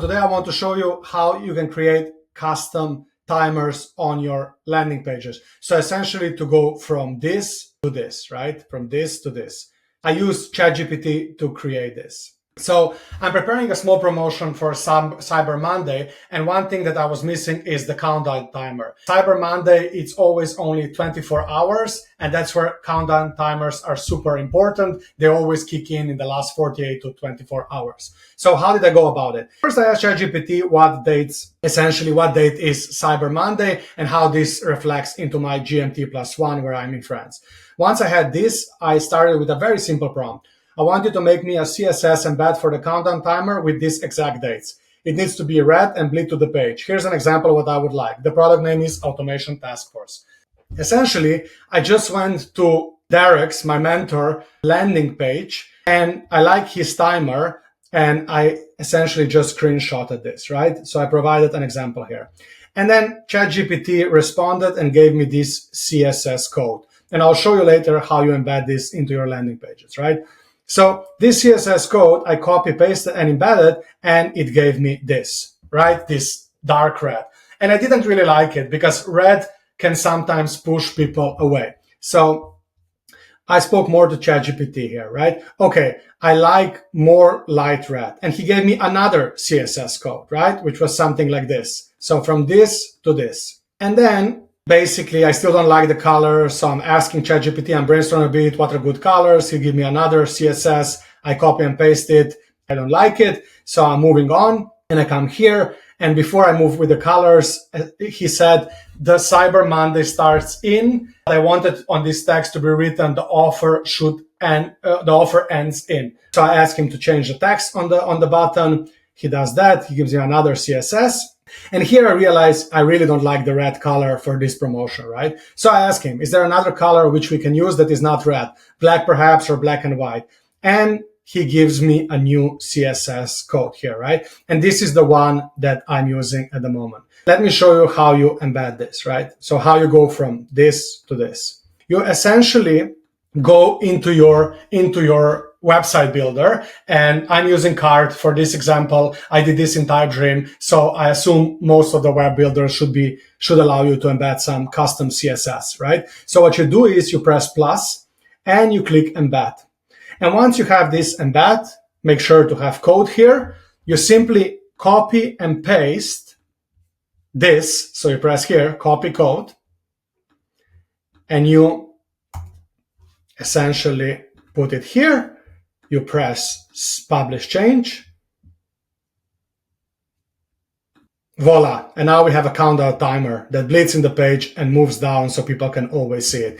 Today I want to show you how you can create custom timers on your landing pages. So essentially to go from this to this, right? From this to this. I use ChatGPT to create this. So I'm preparing a small promotion for Cyber Monday, and one thing that I was missing is the countdown timer. Cyber Monday, it's always only 24 hours, and that's where countdown timers are super important. They always kick in the last 48 to 24 hours. So how did I go about it? First, I asked ChatGPT what date is Cyber Monday and how this reflects into my GMT +1 where I'm in France. Once I had this, I started with a very simple prompt. I want you to make me a CSS embed for the countdown timer with these exact dates. It needs to be red and bleed to the page. Here's an example of what I would like. The product name is Automation Task Force. Essentially, I just went to Derek's, my mentor, landing page, and I like his timer, and I essentially just screenshotted this, right? So I provided an example here. And then ChatGPT responded and gave me this CSS code. And I'll show you later how you embed this into your landing pages, right? So this CSS code, I copy, pasted, and embedded, and it gave me this, right? This dark red. And I didn't really like it because red can sometimes push people away. So I spoke more to ChatGPT here, right? Okay, I like more light red. And he gave me another CSS code, right? Which was something like this. So from this to this. And then basically, I still don't like the color, so I'm asking ChatGPT, I'm brainstorming a bit, what are good colors? He give me another CSS, I copy and paste it, I don't like it, so I'm moving on, and I come here, and before I move with the colors, he said, the Cyber Monday starts in. I wanted on this text to be written, the offer ends in. So I asked him to change the text on the button, he does that, he gives me another CSS. And here I realize I really don't like the red color for this promotion, right? So I ask him, is there another color which we can use that is not red? Black perhaps, or black and white? And he gives me a new CSS code here, right? And this is the one that I'm using at the moment. Let me show you how you embed this, right? So how you go from this to this. You essentially go into your website builder, and I'm using Carrd for this example. I did this in TypeDream, so I assume most of the web builders should allow you to embed some custom CSS, right? So what you do is you press plus and you click embed. And once you have this embed, make sure to have code here. You simply copy and paste this. So you press here, copy code, and you essentially put it here. You press publish change. Voila. And now we have a countdown timer that bleeds in the page and moves down so people can always see it.